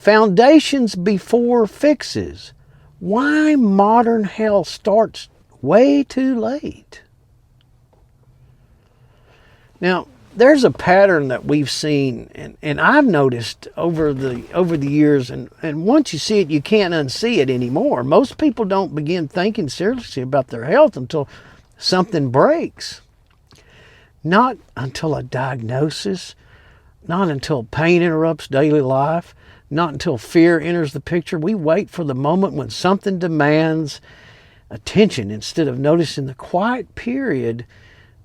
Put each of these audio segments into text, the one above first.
Foundations before fixes. Why modern health starts way too late. Now, there's a pattern that we've seen, and I've noticed over the years, and once you see it, you can't unsee it anymore. Most people don't begin thinking seriously about their health until something breaks. Not until a diagnosis, not until pain interrupts daily life, not until fear enters the picture. We wait for the moment when something demands attention instead of noticing the quiet period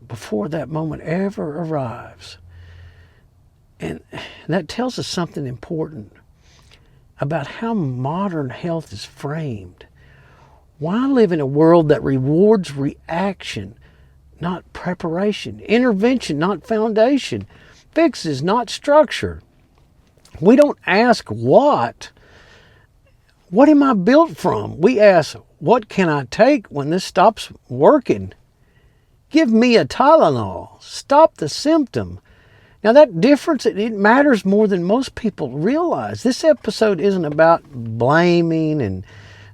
before that moment ever arrives. And that tells us something important about how modern health is framed. Why live in a world that rewards reaction, not preparation, intervention, not foundation, fixes, not structure? We don't ask what am I built from? We ask, what can I take when this stops working? Give me a Tylenol. Stop the symptom. Now that difference, it matters more than most people realize. This episode isn't about blaming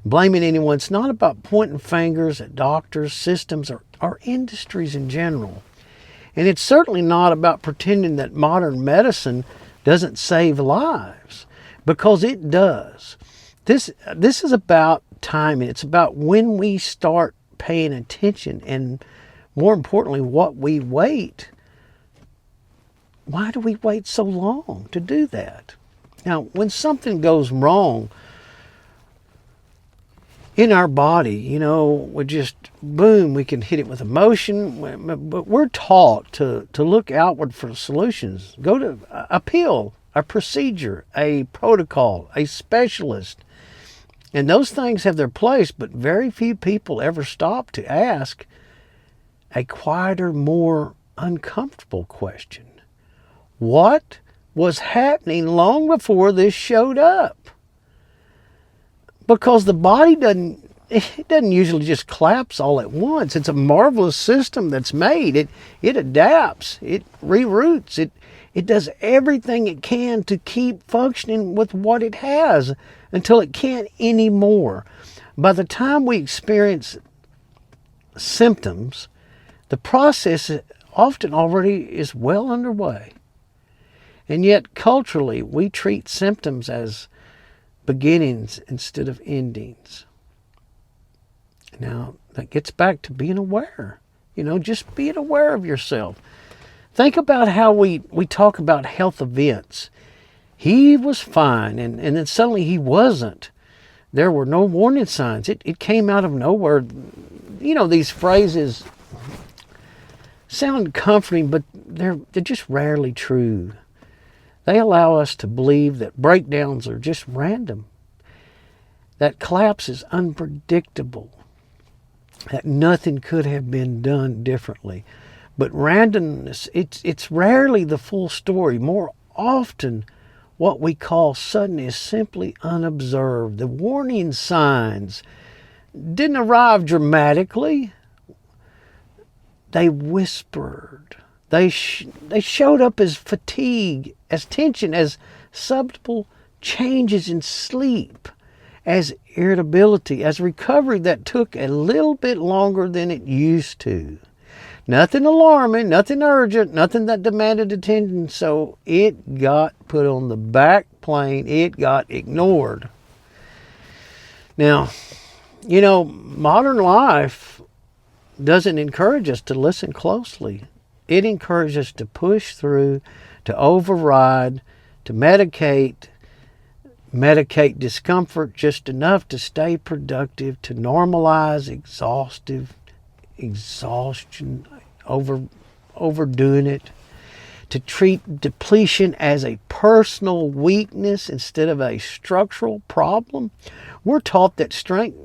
anyone. It's not about pointing fingers at doctors, systems, or industries in general. And it's certainly not about pretending that modern medicine doesn't save lives, because it does. This is about timing. It's about when we start paying attention, and more importantly, what we wait. Why do we wait so long to do that? Now, when something goes wrong in our body, we just, boom, we can hit it with emotion, but we're taught to look outward for solutions. Go to a pill, a procedure, a protocol, a specialist. And those things have their place, but very few people ever stop to ask a quieter, more uncomfortable question. What was happening long before this showed up? Because the body doesn't usually just collapse all at once. It's a marvelous system that's made. It adapts, it reroutes, it does everything it can to keep functioning with what it has until it can't anymore. By the time we experience symptoms, the process often already is well underway. And yet, culturally, we treat symptoms as beginnings instead of endings. Now, that gets back to being aware. Just being aware of yourself. Think about how we talk about health events. He was fine, and then suddenly he wasn't. There were no warning signs. It came out of nowhere. These phrases sound comforting, but they're just rarely true. They allow us to believe that breakdowns are just random, that collapse is unpredictable, that nothing could have been done differently. But randomness, it's rarely the full story. More often, what we call sudden is simply unobserved. The warning signs didn't arrive dramatically. They whispered. They showed up as fatigue, as tension, as subtle changes in sleep, as irritability, as recovery that took a little bit longer than it used to. Nothing alarming, nothing urgent, nothing that demanded attention, so it got put on the back plane. It got ignored. Now, modern life doesn't encourage us to listen closely. It encourages us to push through, to override, to medicate discomfort just enough to stay productive, to normalize exhaustion, overdoing it, to treat depletion as a personal weakness instead of a structural problem. We're taught that strength,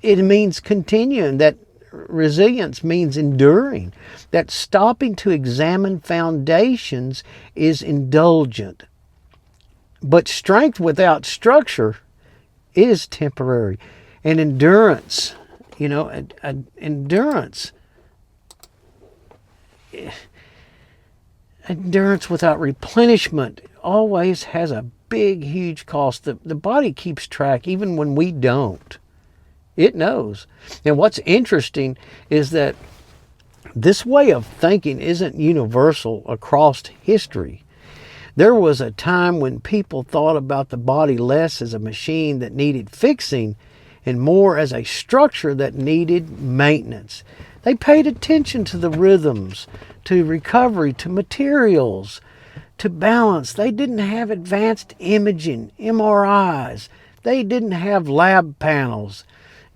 it means continuing, that resilience means enduring, that stopping to examine foundations is indulgent. But strength without structure is temporary. And endurance, endurance without replenishment always has a big, huge cost. The body keeps track even when we don't. It knows. And what's interesting is that this way of thinking isn't universal across history. There was a time when people thought about the body less as a machine that needed fixing and more as a structure that needed maintenance. They paid attention to the rhythms, to recovery, to materials, to balance. They didn't have advanced imaging, MRIs. They didn't have lab panels,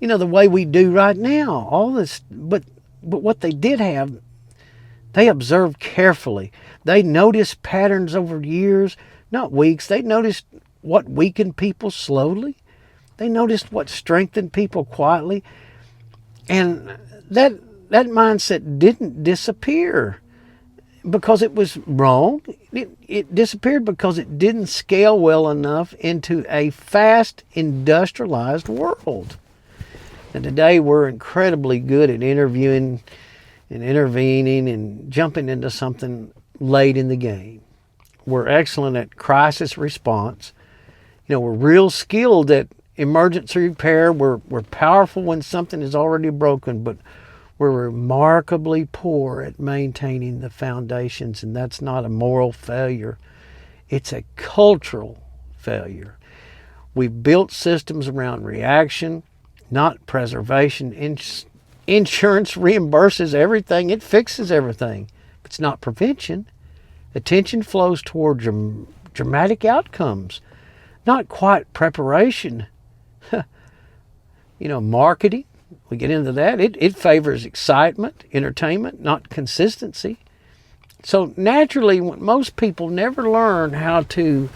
the way we do right now. All this, but what they did have, they observed carefully. They noticed patterns over years, not weeks. They noticed what weakened people slowly. They noticed what strengthened people quietly. And that mindset didn't disappear because it was wrong. It disappeared because it didn't scale well enough into a fast, industrialized world. And today we're incredibly good at interviewing and intervening and jumping into something late in the game. We're excellent at crisis response. We're real skilled at emergency repair. We're powerful when something is already broken, but we're remarkably poor at maintaining the foundations, and that's not a moral failure. It's a cultural failure. We've built systems around reaction, not preservation. Insurance reimburses everything. It fixes everything. It's not prevention. Attention flows toward dramatic outcomes, not quite preparation. Marketing, we get into that. It favors excitement, entertainment, not consistency. So naturally, most people never learn how to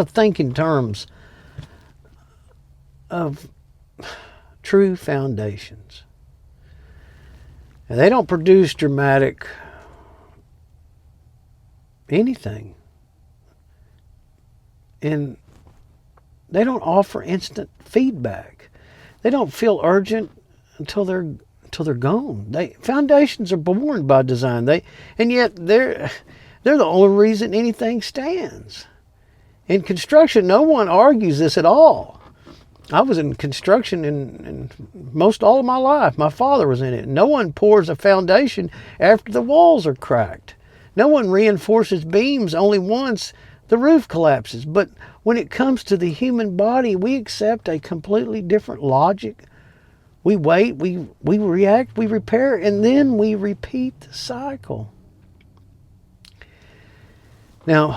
think in terms of true foundations. And they don't produce dramatic anything. And they don't offer instant feedback. They don't feel urgent until they're gone. Foundations are born by design. And yet they're the only reason anything stands. In construction, no one argues this at all. I was in construction in most all of my life. My father was in it. No one pours a foundation after the walls are cracked. No one reinforces beams only once the roof collapses. But when it comes to the human body, we accept a completely different logic. We wait, we react, we repair, and then we repeat the cycle. Now,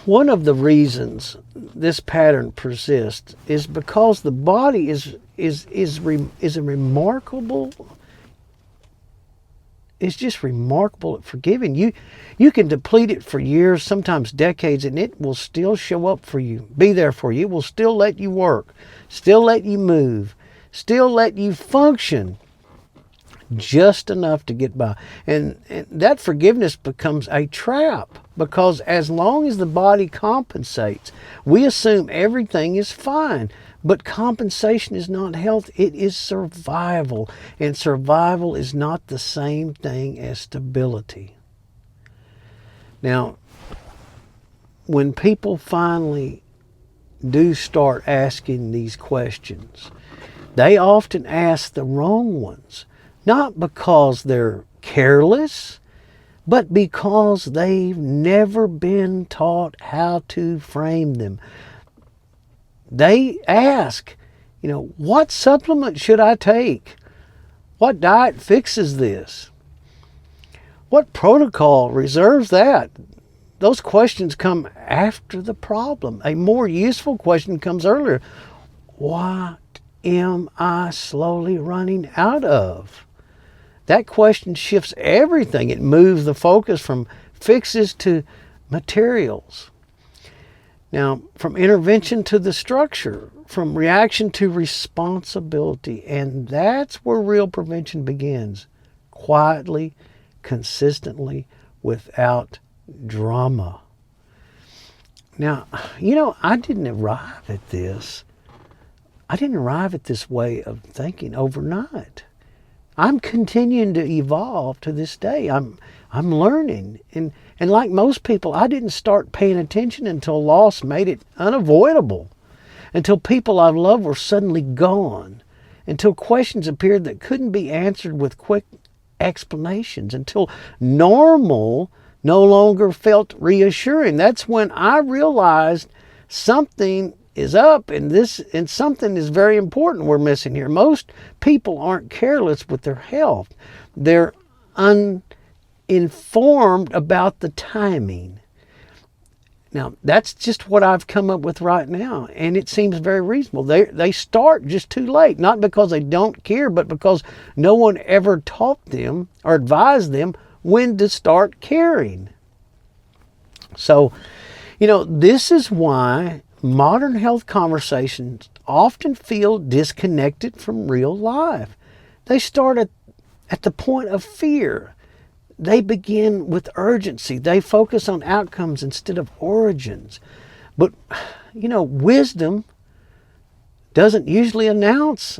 one of the reasons this pattern persists is because the body is a remarkable. It's just remarkable at forgiving. You can deplete it for years, sometimes decades, and it will still show up for you, be there for you. It will still let you work, still let you move, still let you function just enough to get by. And that forgiveness becomes a trap because as long as the body compensates, we assume everything is fine. But compensation is not health, it is survival. And survival is not the same thing as stability. Now, when people finally do start asking these questions, they often ask the wrong ones. Not because they're careless, but because they've never been taught how to frame them. They ask, what supplement should I take? What diet fixes this? What protocol reserves that? Those questions come after the problem. A more useful question comes earlier. What am I slowly running out of? That question shifts everything. It moves the focus from fixes to materials. Now, from intervention to the structure, from reaction to responsibility. And that's where real prevention begins. Quietly, consistently, without drama. Now, I didn't arrive at this. I didn't arrive at this way of thinking overnight. I'm continuing to evolve to this day. I'm learning. And like most people, I didn't start paying attention until loss made it unavoidable. Until people I loved were suddenly gone. Until questions appeared that couldn't be answered with quick explanations. Until normal no longer felt reassuring. That's when I realized something is up, and something is very important we're missing here. Most people aren't careless with their health. They're uninformed about the timing. Now, that's just what I've come up with right now, and it seems very reasonable. They start just too late, not because they don't care, but because no one ever taught them or advised them when to start caring. So, this is why modern health conversations often feel disconnected from real life. They start at the point of fear. They begin with urgency. They focus on outcomes instead of origins. But, wisdom doesn't usually announce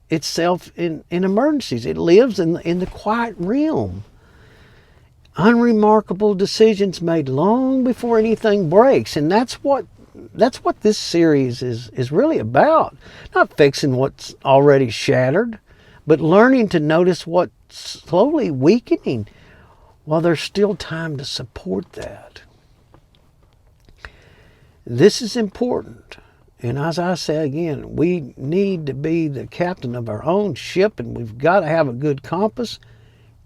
itself in emergencies. It lives in the quiet realm. Unremarkable decisions made long before anything breaks. And that's what this series is really about. Not fixing what's already shattered, but learning to notice what's slowly weakening while there's still time to support that. This is important. And as I say again, we need to be the captain of our own ship, and we've got to have a good compass.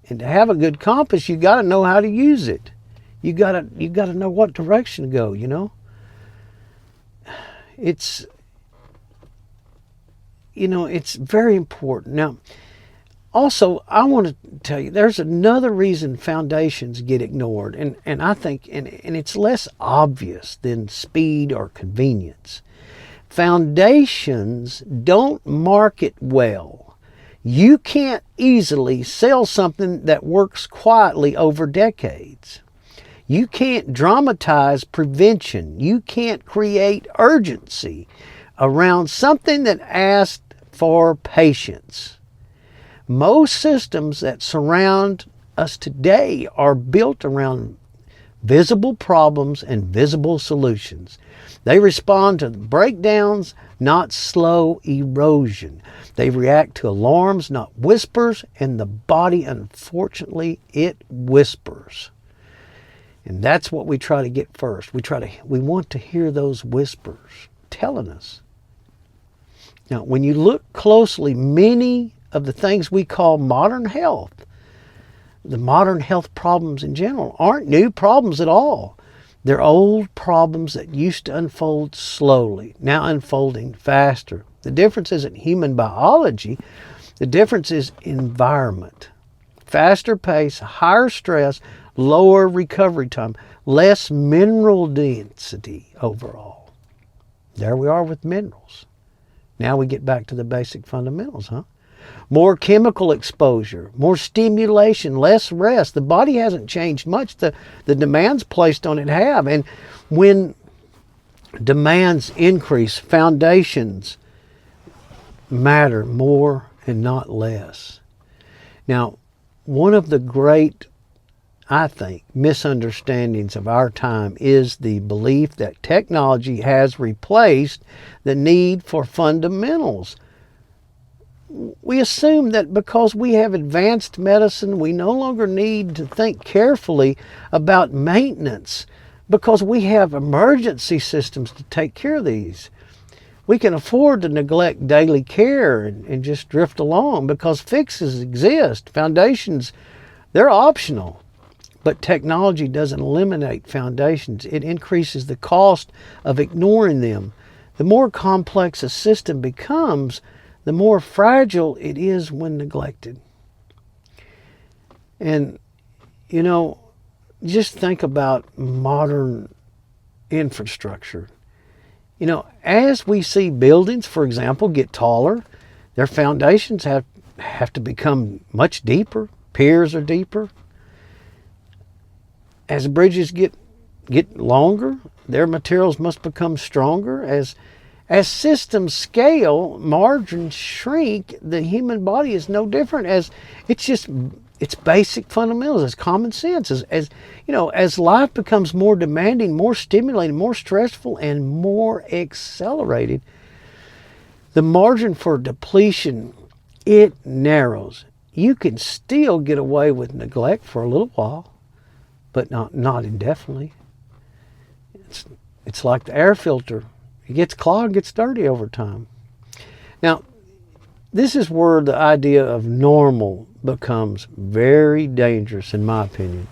And to have a good compass, you got to know how to use it. You got to know what direction to go, It's very important. Now, also, I want to tell you, there's another reason foundations get ignored, and I think, and it's less obvious than speed or convenience. Foundations don't market well. You can't easily sell something that works quietly over decades. You can't dramatize prevention. You can't create urgency around something that asked for patience. Most systems that surround us today are built around visible problems and visible solutions. They respond to breakdowns, not slow erosion. They react to alarms, not whispers, and the body, unfortunately, it whispers. And that's what we try to get first. We want to hear those whispers telling us. Now, when you look closely, many of the things we call modern health, the modern health problems in general, aren't new problems at all. They're old problems that used to unfold slowly, now unfolding faster. The difference isn't human biology. The difference is environment. Faster pace, higher stress, lower recovery time, less mineral density overall. There we are with minerals. Now we get back to the basic fundamentals, More chemical exposure, more stimulation, less rest. The body hasn't changed much. The demands placed on it have. And when demands increase, foundations matter more and not less. Now, one of the great, I think, misunderstandings of our time is the belief that technology has replaced the need for fundamentals. We assume that because we have advanced medicine, we no longer need to think carefully about maintenance because we have emergency systems to take care of these. We can afford to neglect daily care and just drift along because fixes exist. Foundations, they're optional. But technology doesn't eliminate foundations. It increases the cost of ignoring them. The more complex a system becomes, the more fragile it is when neglected. And, just think about modern infrastructure. As we see buildings, for example, get taller, their foundations have to become much deeper. Piers are deeper. As bridges get longer, their materials must become stronger. As As systems scale, margins shrink. The human body is no different. As it's basic fundamentals, as common sense. As you know, as life becomes more demanding, more stimulating, more stressful, and more accelerated, the margin for depletion, it narrows. You can still get away with neglect for a little while, but not indefinitely. It's like the air filter. It gets clogged, gets dirty over time. Now, this is where the idea of normal becomes very dangerous, in my opinion.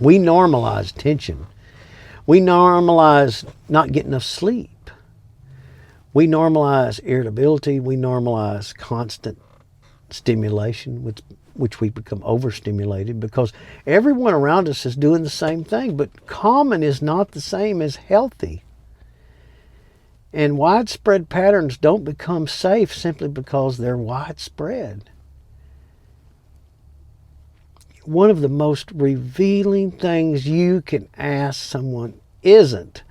We normalize tension. We normalize not getting enough sleep. We normalize irritability. We normalize constant stimulation, which we become overstimulated because everyone around us is doing the same thing. But common is not the same as healthy. And widespread patterns don't become safe simply because they're widespread. One of the most revealing things you can ask someone isn't,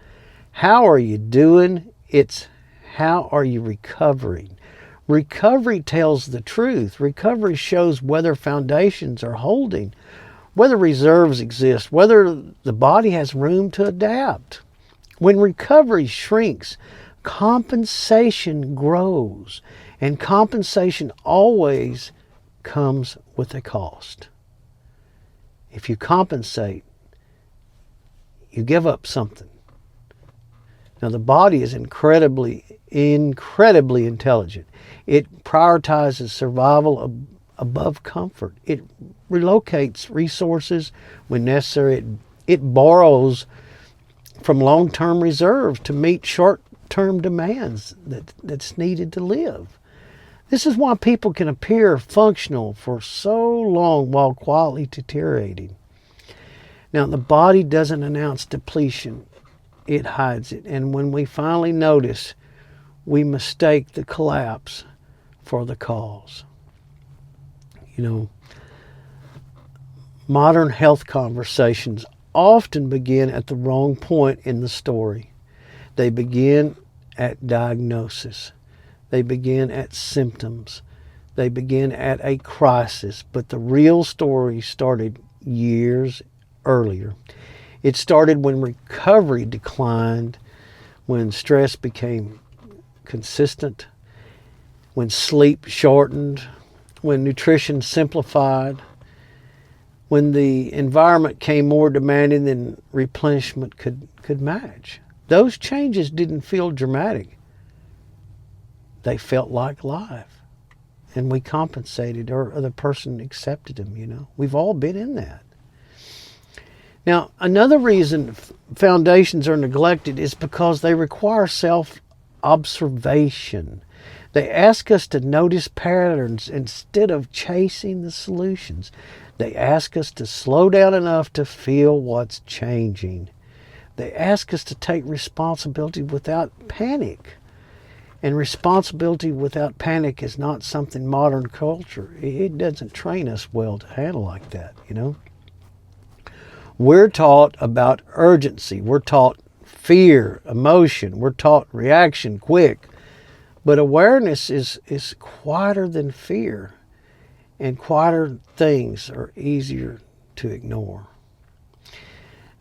how are you doing? It's, how are you recovering? Recovery tells the truth. Recovery shows whether foundations are holding, whether reserves exist, whether the body has room to adapt. When recovery shrinks, compensation grows, and compensation always comes with a cost. If you compensate, you give up something. Now, the body is incredibly intelligent. It prioritizes survival above comfort. It relocates resources when necessary. It borrows from long-term reserves to meet short-term demands that's needed to live. This is why people can appear functional for so long while quietly deteriorating. Now, the body doesn't announce depletion. It hides it. And when we finally notice, we mistake the collapse for the cause. You know, modern health conversations often begin at the wrong point in the story. They begin at diagnosis. They begin at symptoms. They begin at a crisis. But the real story started years earlier. It started when recovery declined, when stress became consistent, when sleep shortened, when nutrition simplified, when the environment came more demanding than replenishment could match. Those changes didn't feel dramatic. They felt like life. And we compensated, or the person accepted them, you know. We've all been in that. Now, another reason foundations are neglected is because they require self-observation. They ask us to notice patterns instead of chasing the solutions. They ask us to slow down enough to feel what's changing. They ask us to take responsibility without panic. And responsibility without panic is not something modern culture. It doesn't train us well to handle like that, you know. We're taught about urgency. We're taught fear, emotion. We're taught reaction quick. But awareness is quieter than fear. And quieter things are easier to ignore.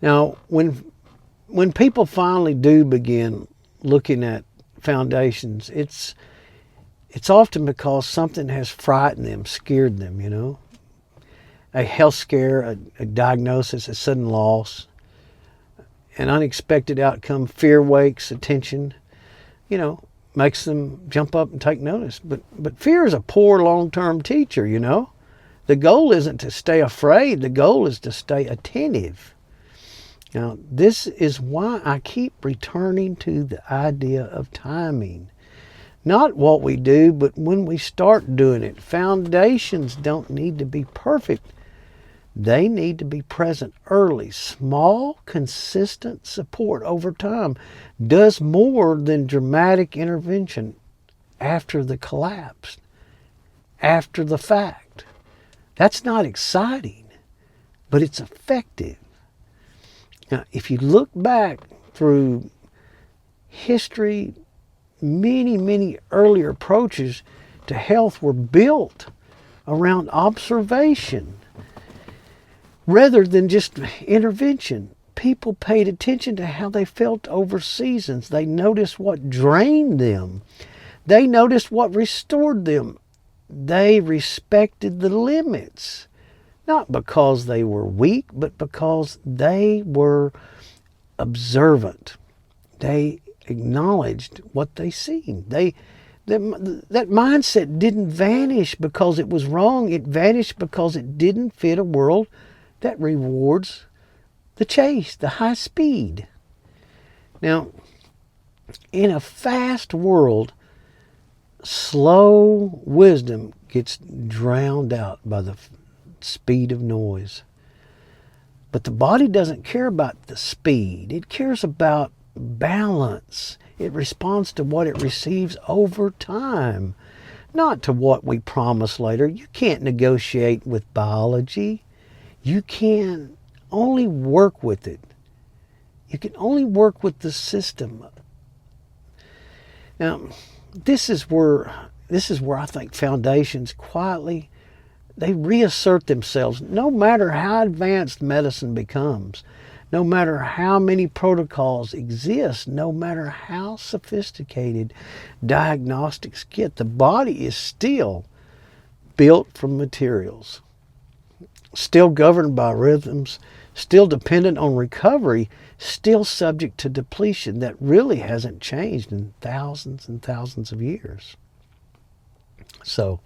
Now, when people finally do begin looking at foundations, it's often because something has frightened them, scared them, you know. A health scare, a diagnosis, a sudden loss, an unexpected outcome. Fear wakes attention, you know, makes them jump up and take notice. But fear is a poor long-term teacher, you know. The goal isn't to stay afraid. The goal is to stay attentive. Now, this is why I keep returning to the idea of timing. Not what we do, but when we start doing it. Foundations don't need to be perfect. They need to be present early. Small, consistent support over time does more than dramatic intervention after the collapse, after the fact. That's not exciting, but it's effective. Now, if you look back through history, many earlier approaches to health were built around observation rather than just intervention. People paid attention to how they felt over seasons. They noticed what drained them. They noticed what restored them. They respected the limits, not because they were weak, but because they were observant. They acknowledged what they seen. That mindset didn't vanish because it was wrong. It vanished because it didn't fit a world that rewards the chase, the high speed. Now, in a fast world, slow wisdom gets drowned out by the speed of noise. But the body doesn't care about the speed. It cares about balance. It responds to what it receives over time, not to what we promise later. You can't negotiate with biology. You can only work with it. You can only work with the system. Now, this is where I think foundations quietly, they reassert themselves no matter how advanced medicine becomes, no matter how many protocols exist, no matter how sophisticated diagnostics get. The body is still built from materials, still governed by rhythms, still dependent on recovery, still subject to depletion that really hasn't changed in thousands and thousands of years. So,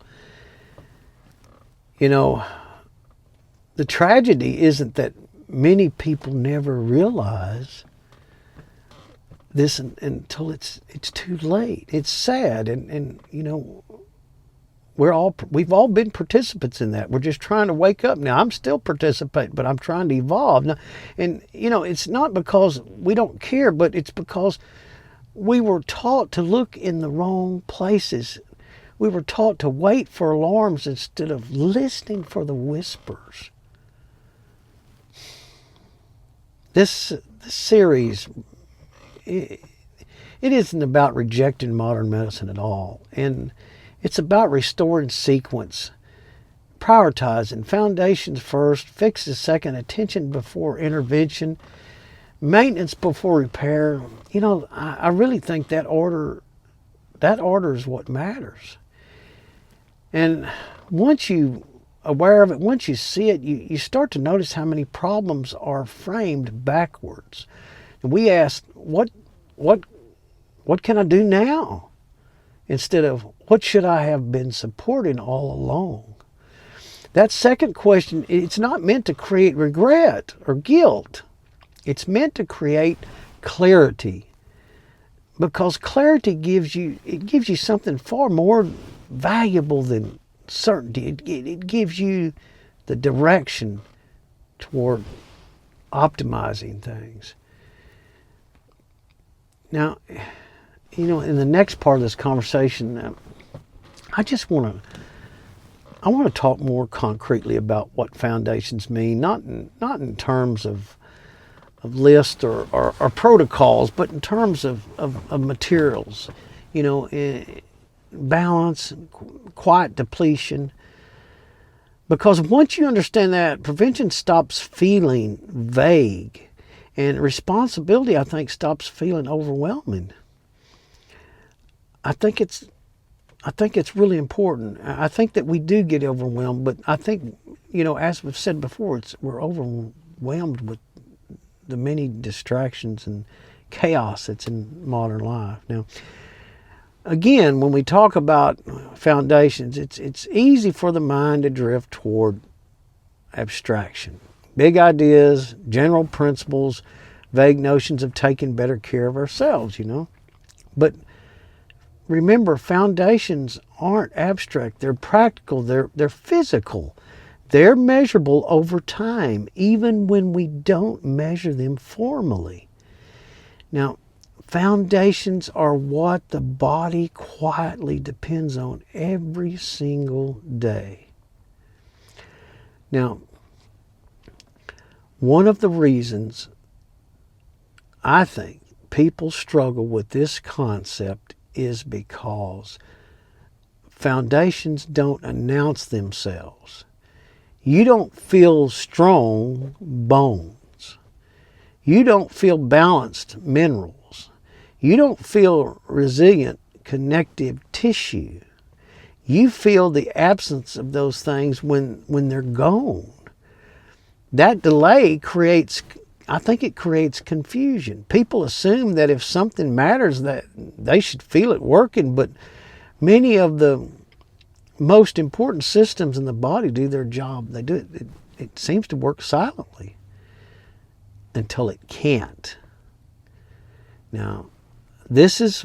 the tragedy isn't that many people never realize this until it's too late. It's sad, and we've all been participants in that. We're just trying to wake up now. I'm still participating, but I'm trying to evolve now. And it's not because we don't care, but it's because we were taught to look in the wrong places. We were taught to wait for alarms instead of listening for the whispers. This series, it isn't about rejecting modern medicine at all. And it's about restoring sequence, prioritizing foundations first, fixes second, attention before intervention, maintenance before repair. I really think that order is what matters. And once you aware of it, once you see it, you start to notice how many problems are framed backwards. And we ask, what can I do now? Instead of, what should I have been supporting all along? That second question, it's not meant to create regret or guilt. It's meant to create clarity. Because clarity gives you something far more valuable than certainty. It gives you the direction toward optimizing things. Now, in the next part of this conversation, I want to talk more concretely about what foundations mean, not in terms of lists or protocols, but in terms of materials, balance, quiet depletion. Because once you understand that, prevention stops feeling vague, and responsibility, I think, stops feeling overwhelming. I think it's really important. I think that we do get overwhelmed, but I think, as we've said before, we're overwhelmed with the many distractions and chaos that's in modern life. Now, again, when we talk about foundations, it's easy for the mind to drift toward abstraction. Big ideas, general principles, vague notions of taking better care of ourselves, But remember, foundations aren't abstract. They're practical. They're physical. They're measurable over time, even when we don't measure them formally. Now, foundations are what the body quietly depends on every single day. Now, one of the reasons I think people struggle with this concept is because foundations don't announce themselves. You don't feel strong bones. You don't feel balanced minerals. You don't feel resilient connective tissue. You feel the absence of those things when they're gone. That delay creates, I think it creates confusion. People assume that if something matters that they should feel it working, but many of the most important systems in the body do their job. They do it. It seems to work silently until it can't. Now, this is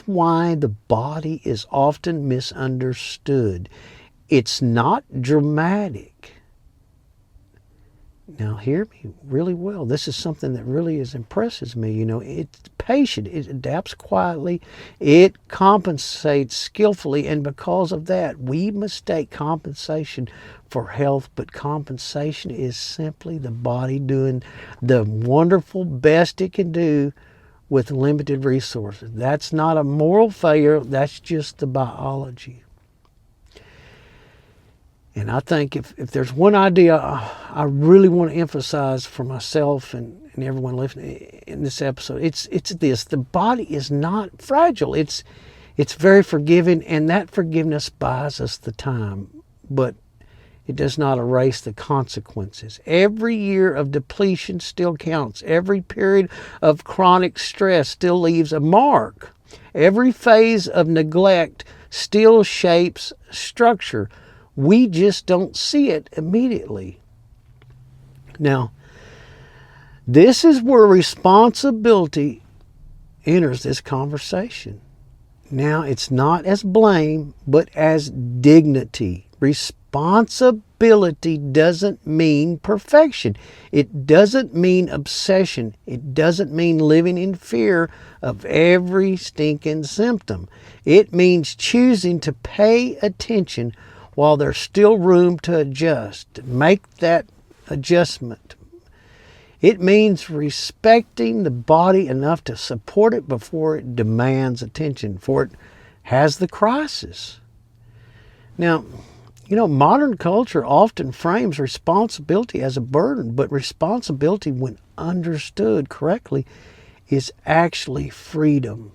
why the body is often misunderstood. It's not dramatic. Now, hear me really well. This is something that really impresses me. It's patient. It adapts quietly. It compensates skillfully. And because of that, we mistake compensation for health. But compensation is simply the body doing the wonderful best it can do with limited resources. That's not a moral failure. That's just the biology. And I think if there's one idea I really want to emphasize for myself and everyone listening in this episode, it's this: the body is not fragile. It's very forgiving, and that forgiveness buys us the time, but it does not erase the consequences. Every year of depletion still counts. Every period of chronic stress still leaves a mark. Every phase of neglect still shapes structure. We just don't see it immediately. Now, this is where responsibility enters this conversation. Now, it's not as blame, but as dignity. Responsibility doesn't mean perfection. It doesn't mean obsession. It doesn't mean living in fear of every stinking symptom. It means choosing to pay attention while there's still room to adjust. Make that adjustment. It means respecting the body enough to support it before it demands attention, for it has the crisis. Now, modern culture often frames responsibility as a burden, but responsibility, when understood correctly, is actually freedom.